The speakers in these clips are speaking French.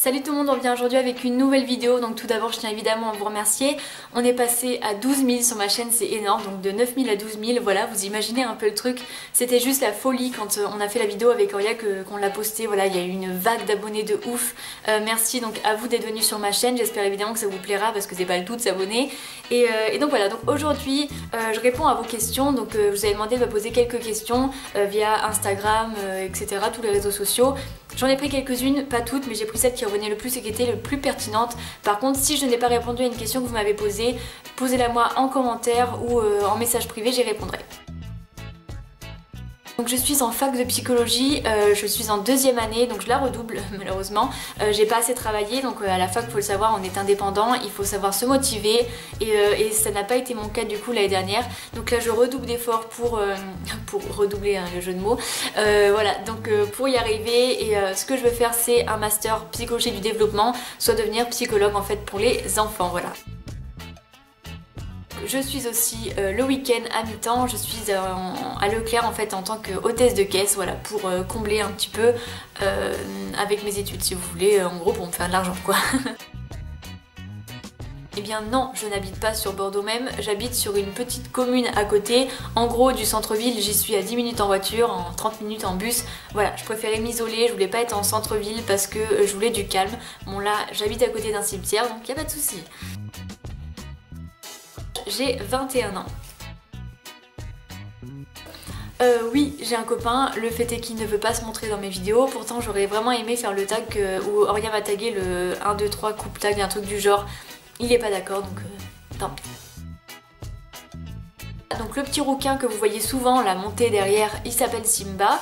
Salut tout le monde, on revient aujourd'hui avec une nouvelle vidéo. Donc tout d'abord je tiens évidemment à vous remercier. On est passé à 12 000 sur ma chaîne, c'est énorme, donc de 9 000 à 12 000, voilà, vous imaginez un peu le truc. C'était juste la folie quand on a fait la vidéo avec Auria qu'on l'a postée, voilà, il y a eu une vague d'abonnés de ouf. Merci donc à vous d'être venus sur ma chaîne, j'espère évidemment que ça vous plaira parce que c'est pas le tout de s'abonner. Et donc voilà, donc aujourd'hui je réponds à vos questions, donc je vous avez demandé de me poser quelques questions via Instagram, etc., tous les réseaux sociaux. J'en ai pris quelques-unes, pas toutes, mais j'ai pris celles qui revenaient le plus et qui étaient le plus pertinentes. Par contre, si je n'ai pas répondu à une question que vous m'avez posée, posez-la moi en commentaire ou en message privé, j'y répondrai. Donc je suis en fac de psychologie, je suis en deuxième année, donc je la redouble malheureusement. J'ai pas assez travaillé, donc à la fac, faut le savoir, on est indépendant, il faut savoir se motiver et ça n'a pas été mon cas du coup l'année dernière. Donc là je redouble d'efforts pour redoubler hein, le jeu de mots. Voilà, donc pour y arriver, et ce que je veux faire c'est un master psychologie du développement, soit devenir psychologue en fait pour les enfants, voilà. Je suis aussi le week-end à mi-temps, je suis à Leclerc en fait en tant que hôtesse de caisse, voilà, pour combler un petit peu avec mes études si vous voulez, en gros pour me faire de l'argent quoi. Eh bien non, je n'habite pas sur Bordeaux même, j'habite sur une petite commune à côté, en gros du centre-ville, j'y suis à 10 minutes en voiture, en 30 minutes en bus, voilà, je préférais m'isoler, je voulais pas être en centre-ville parce que je voulais du calme. Bon là, j'habite à côté d'un cimetière donc y a pas de souci. J'ai 21 ans. Oui, j'ai un copain, le fait est qu'il ne veut pas se montrer dans mes vidéos, pourtant j'aurais vraiment aimé faire le tag où Auria m'a tagué le 1, 2, 3 coupe tag, un truc du genre. Il est pas d'accord donc tant pis. Donc le petit rouquin que vous voyez souvent, la montée derrière, il s'appelle Simba.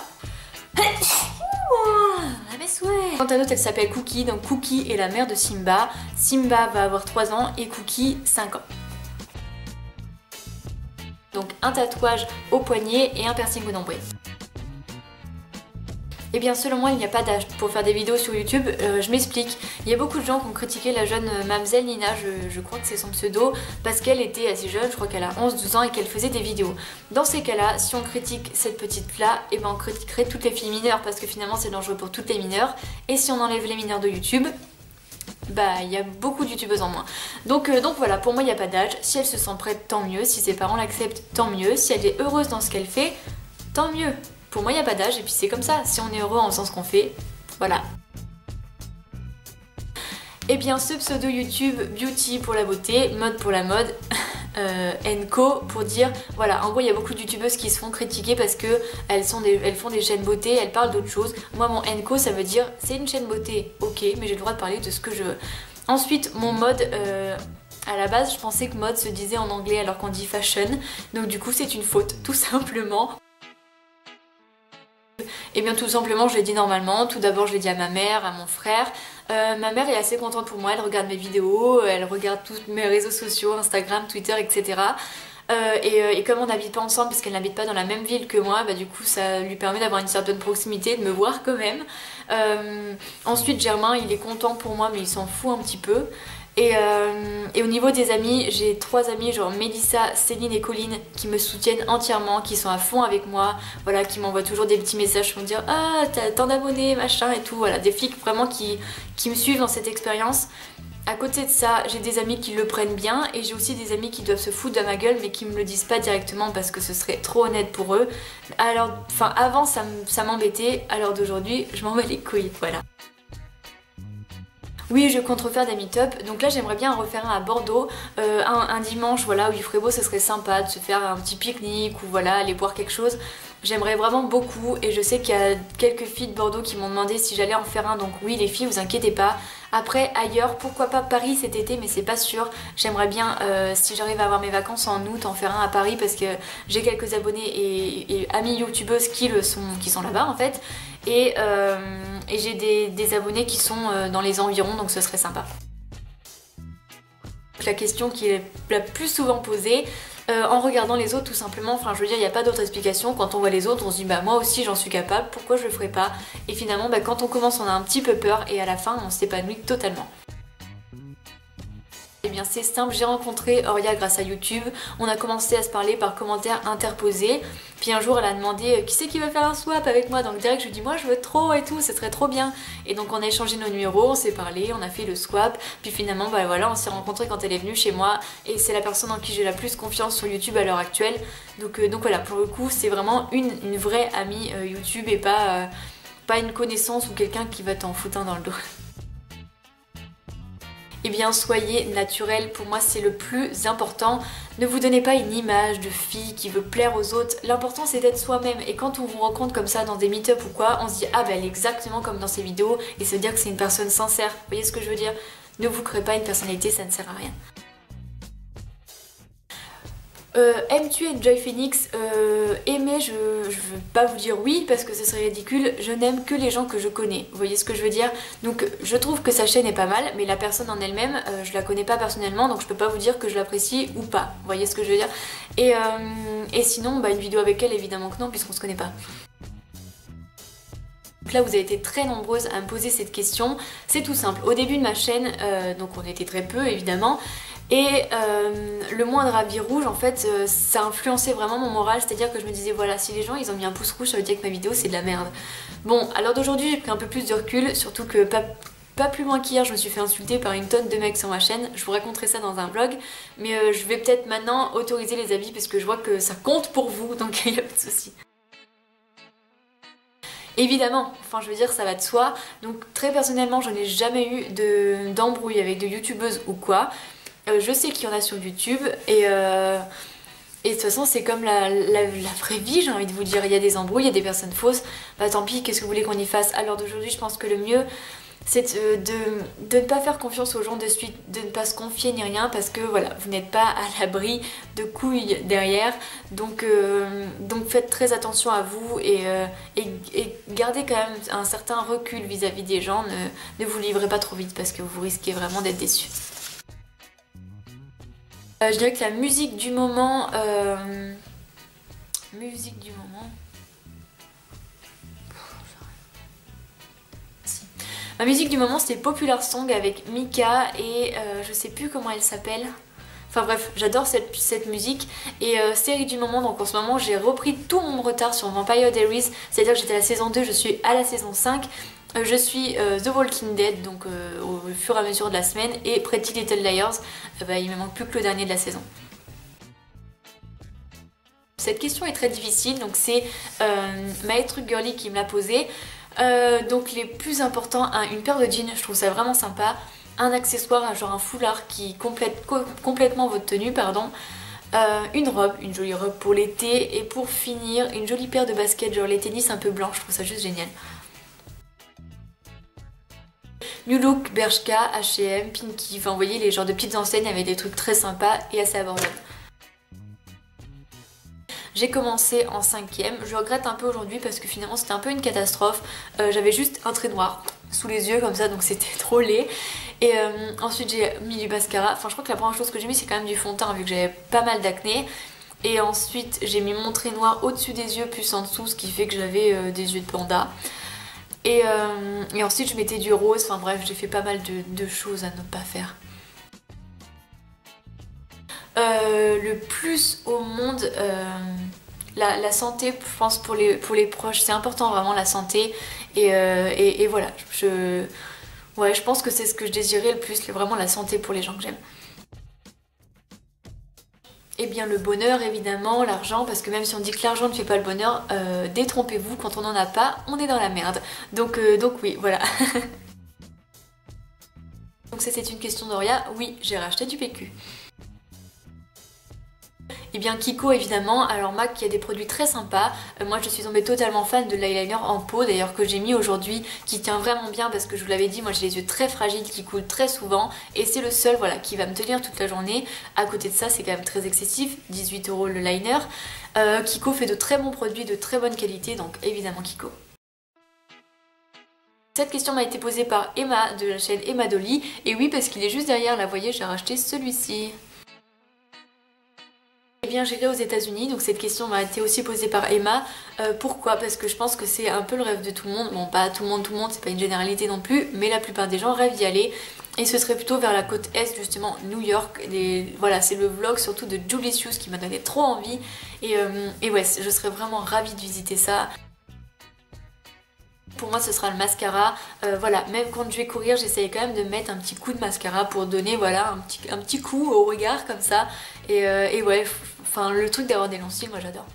Mes souhaits. Quant à l'autre, elle s'appelle Cookie, donc Cookie est la mère de Simba. Simba va avoir 3 ans et Cookie 5 ans. Donc un tatouage au poignet et un piercing au nombril. Et bien selon moi il n'y a pas d'âge pour faire des vidéos sur YouTube, je m'explique. Il y a beaucoup de gens qui ont critiqué la jeune Mamzelle Nina, je crois que c'est son pseudo, parce qu'elle était assez jeune, je crois qu'elle a 11-12 ans et qu'elle faisait des vidéos. Dans ces cas-là, si on critique cette petite là, et ben on critiquerait toutes les filles mineures parce que finalement c'est dangereux pour toutes les mineures. Et si on enlève les mineurs de YouTube, bah il y a beaucoup de youtubeuses en moins. Donc voilà, pour moi il n'y a pas d'âge. Si elle se sent prête, tant mieux. Si ses parents l'acceptent, tant mieux. Si elle est heureuse dans ce qu'elle fait, tant mieux. Pour moi il n'y a pas d'âge et puis c'est comme ça. Si on est heureux en faisant ce qu'on fait, voilà. Et bien ce pseudo YouTube, beauty pour la beauté, mode pour la mode, Co pour dire, voilà, en gros il y a beaucoup de youtubeuses qui se font critiquer parce que elles font des chaînes beauté, elles parlent d'autres choses. Moi mon Co ça veut dire c'est une chaîne beauté, ok, mais j'ai le droit de parler de ce que je veux. Ensuite mon mode, à la base je pensais que mode se disait en anglais alors qu'on dit fashion, donc du coup c'est une faute, tout simplement. Et bien tout simplement je l'ai dit normalement, tout d'abord je l'ai dit à ma mère, à mon frère. Ma mère est assez contente pour moi, elle regarde mes vidéos, elle regarde tous mes réseaux sociaux, Instagram, Twitter, etc. Et comme on n'habite pas ensemble puisqu'elle n'habite pas dans la même ville que moi, bah du coup ça lui permet d'avoir une certaine proximité, de me voir quand même. Ensuite Germain il est content pour moi mais il s'en fout un petit peu. Et au niveau des amis, j'ai 3 amis genre Mélissa, Céline et Colline qui me soutiennent entièrement, qui sont à fond avec moi, voilà, qui m'envoient toujours des petits messages pour me dire ah t'as tant d'abonnés machin et tout, voilà, des filles vraiment qui me suivent dans cette expérience. À côté de ça, j'ai des amis qui le prennent bien et j'ai aussi des amis qui doivent se foutre de ma gueule mais qui me le disent pas directement parce que ce serait trop honnête pour eux. Alors, enfin avant ça m'embêtait, à l'heure d'aujourd'hui je m'en bats les couilles, voilà. Oui, je compte refaire des meet-up, donc là j'aimerais bien en refaire un à Bordeaux, un dimanche, voilà, où il ferait beau, ce serait sympa de se faire un petit pique-nique ou voilà, aller boire quelque chose. J'aimerais vraiment beaucoup et je sais qu'il y a quelques filles de Bordeaux qui m'ont demandé si j'allais en faire un, donc oui les filles, vous inquiétez pas. Après ailleurs, pourquoi pas Paris cet été, mais c'est pas sûr. J'aimerais bien, si j'arrive à avoir mes vacances en août, en faire un à Paris parce que j'ai quelques abonnés et amis youtubeuses qui sont là-bas en fait. Et j'ai des abonnés qui sont dans les environs, donc ce serait sympa. La question qui est la plus souvent posée, en regardant les autres tout simplement, enfin je veux dire il n'y a pas d'autre explication, quand on voit les autres on se dit bah moi aussi j'en suis capable, pourquoi je le ferais pas? Et finalement bah, quand on commence on a un petit peu peur et à la fin on s'épanouit totalement. bien c'est simple, j'ai rencontré Oria grâce à YouTube, on a commencé à se parler par commentaires interposés, puis un jour elle a demandé qui c'est qui veut faire un swap avec moi, donc direct je lui dis moi je veux trop et tout, ce serait trop bien, et donc on a échangé nos numéros, on s'est parlé, on a fait le swap, puis finalement bah voilà on s'est rencontrés quand elle est venue chez moi et c'est la personne en qui j'ai la plus confiance sur YouTube à l'heure actuelle, donc voilà pour le coup c'est vraiment une vraie amie YouTube et pas une connaissance ou quelqu'un qui va t'en foutre un dans le dos. Eh bien soyez naturel, pour moi c'est le plus important. Ne vous donnez pas une image de fille qui veut plaire aux autres. L'important c'est d'être soi-même et quand on vous rencontre comme ça dans des meet-up ou quoi, on se dit ah bah elle est exactement comme dans ses vidéos et ça veut dire que c'est une personne sincère. Vous voyez ce que je veux dire? Ne vous créez pas une personnalité, ça ne sert à rien. Aimes-tu Enjoy Phoenix? Aimer, je veux pas vous dire oui parce que ce serait ridicule, je n'aime que les gens que je connais, vous voyez ce que je veux dire? Donc je trouve que sa chaîne est pas mal, mais la personne en elle-même, je la connais pas personnellement, donc je peux pas vous dire que je l'apprécie ou pas, vous voyez ce que je veux dire? Et sinon, bah, une vidéo avec elle, évidemment que non, puisqu'on se connaît pas. Donc là vous avez été très nombreuses à me poser cette question, c'est tout simple, au début de ma chaîne, donc on était très peu évidemment, et le moindre habit rouge en fait ça influençait vraiment mon moral, c'est-à-dire que je me disais voilà si les gens ils ont mis un pouce rouge ça veut dire que ma vidéo c'est de la merde. Bon à l'heure d'aujourd'hui j'ai pris un peu plus de recul, surtout que pas plus loin qu'hier je me suis fait insulter par une tonne de mecs sur ma chaîne, je vous raconterai ça dans un vlog, mais je vais peut-être maintenant autoriser les habits parce que je vois que ça compte pour vous donc il n'y a pas de souci. Évidemment, enfin je veux dire ça va de soi, donc très personnellement je n'ai jamais eu d'embrouille avec de youtubeuses ou quoi. Je sais qu'il y en a sur YouTube et de toute façon c'est comme la vraie vie j'ai envie de vous dire, il y a des embrouilles, il y a des personnes fausses, bah tant pis, qu'est-ce que vous voulez qu'on y fasse? À l'heure d'aujourd'hui je pense que le mieux c'est de ne pas faire confiance aux gens de suite, de ne pas se confier ni rien parce que voilà, vous n'êtes pas à l'abri de couilles derrière, donc faites très attention à vous et gardez quand même un certain recul vis-à-vis des gens, ne vous livrez pas trop vite parce que vous risquez vraiment d'être déçus. Je dirais que la musique du moment... Musique du moment... Ma musique du moment c'était Popular Song avec Mika et je sais plus comment elle s'appelle. Enfin bref, j'adore cette musique et série du moment, donc en ce moment j'ai repris tout mon retard sur Vampire Diaries, c'est-à-dire que j'étais à la saison 2, je suis à la saison 5. Je suis The Walking Dead, donc au fur et à mesure de la semaine, et Pretty Little Liars, bah, il me manque plus que le dernier de la saison. Cette question est très difficile, donc c'est Maître Girly qui me l'a posée. Donc les plus importants, une paire de jeans, je trouve ça vraiment sympa, un accessoire, genre un foulard qui complète complètement votre tenue, pardon. Une robe, une jolie robe pour l'été, et pour finir, une jolie paire de baskets, genre les tennis un peu blancs, je trouve ça juste génial. New Look, Bershka, H&M, Pinky, enfin vous voyez les genres de petites enseignes avec des trucs très sympas et assez abordables. J'ai commencé en 5ème, je regrette un peu aujourd'hui parce que finalement c'était un peu une catastrophe, j'avais juste un trait noir sous les yeux comme ça donc c'était trop laid. Et ensuite j'ai mis du mascara, enfin je crois que la première chose que j'ai mis c'est quand même du fond de teint vu que j'avais pas mal d'acné. Et ensuite j'ai mis mon trait noir au-dessus des yeux plus en dessous, ce qui fait que j'avais des yeux de panda. Et ensuite je mettais du rose, enfin bref j'ai fait pas mal de choses à ne pas faire. Le plus au monde, la santé, je pense pour les proches, c'est important vraiment la santé et voilà, ouais, je pense que c'est ce que je désirais le plus, vraiment la santé pour les gens que j'aime. Et bien le bonheur évidemment, l'argent, parce que même si on dit que l'argent ne fait pas le bonheur, détrompez-vous, quand on n'en a pas, on est dans la merde. Donc oui, voilà. Donc c'était une question d'Oria, oui, j'ai racheté du PQ. Et bien Kiko évidemment, alors MAC qui a des produits très sympas, moi je suis tombée totalement fan de l'eyeliner en peau d'ailleurs que j'ai mis aujourd'hui, qui tient vraiment bien parce que je vous l'avais dit, moi j'ai les yeux très fragiles qui coulent très souvent et c'est le seul voilà qui va me tenir toute la journée. À côté de ça c'est quand même très excessif, 18 € le liner. Kiko fait de très bons produits de très bonne qualité, donc évidemment Kiko. Cette question m'a été posée par Emma de la chaîne Emma Dolly et oui parce qu'il est juste derrière, là vous voyez j'ai racheté celui-ci. Eh bien j'irai aux États-Unis, donc cette question m'a été aussi posée par Emma. Pourquoi? Parce que je pense que c'est un peu le rêve de tout le monde. Bon, pas tout le monde, c'est pas une généralité non plus, mais la plupart des gens rêvent d'y aller. Et ce serait plutôt vers la côte est, justement, New York. Voilà, c'est le vlog surtout de Julicious qui m'a donné trop envie. Et ouais, je serais vraiment ravie de visiter ça. Pour moi ce sera le mascara, voilà, même quand je vais courir j'essaye quand même de mettre un petit coup de mascara pour donner voilà un petit coup au regard comme ça et ouais, enfin le truc d'avoir des longs cils moi j'adore.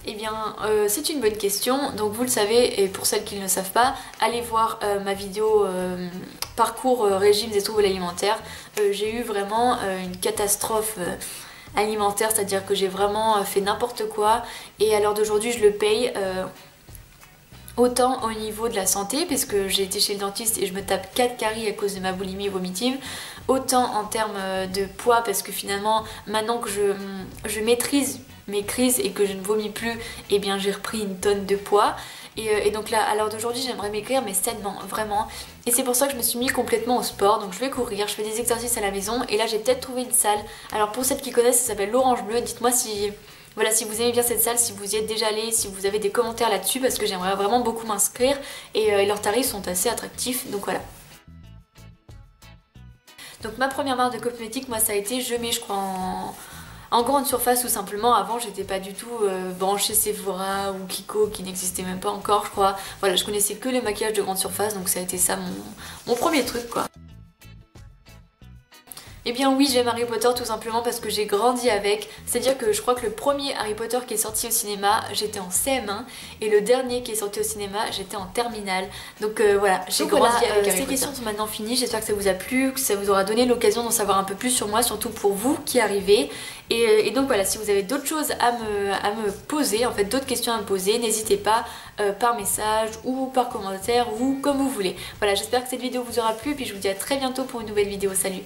Eh bien, c'est une bonne question, donc vous le savez, et pour celles qui ne le savent pas, allez voir ma vidéo parcours régimes et troubles alimentaires. J'ai eu vraiment une catastrophe alimentaire, c'est-à-dire que j'ai vraiment fait n'importe quoi, et à l'heure d'aujourd'hui je le paye. Autant au niveau de la santé, puisque j'ai été chez le dentiste et je me tape 4 caries à cause de ma boulimie vomitive, autant en termes de poids, parce que finalement, maintenant que je maîtrise mes crises et que je ne vomis plus, eh bien j'ai repris une tonne de poids. Et donc là, à l'heure d'aujourd'hui, j'aimerais maigrir, mais sainement, vraiment. Et c'est pour ça que je me suis mis complètement au sport. Donc je vais courir, je fais des exercices à la maison, et là j'ai peut-être trouvé une salle. Alors pour celles qui connaissent, ça s'appelle l'Orange Bleu. Dites-moi si... Voilà, si vous aimez bien cette salle, si vous y êtes déjà allé, si vous avez des commentaires là-dessus, parce que j'aimerais vraiment beaucoup m'inscrire et leurs tarifs sont assez attractifs, donc voilà. Donc ma première marque de cosmétiques, moi ça a été Je mets, je crois, en grande surface, ou simplement avant j'étais pas du tout branchée Sephora ou Kiko qui n'existait même pas encore, je crois. Voilà, je connaissais que les maquillages de grande surface, donc ça a été ça mon premier truc quoi. Eh bien oui, j'aime Harry Potter tout simplement parce que j'ai grandi avec, c'est-à-dire que je crois que le premier Harry Potter qui est sorti au cinéma, j'étais en CM1 et le dernier qui est sorti au cinéma, j'étais en terminale. Donc voilà, j'ai grandi avec Harry Potter. Ces questions sont maintenant finies, j'espère que ça vous a plu, que ça vous aura donné l'occasion d'en savoir un peu plus sur moi, surtout pour vous qui arrivez. Et donc voilà, si vous avez d'autres choses à me poser, en fait d'autres questions à me poser, n'hésitez pas par message ou par commentaire ou comme vous voulez. Voilà, j'espère que cette vidéo vous aura plu et puis je vous dis à très bientôt pour une nouvelle vidéo. Salut!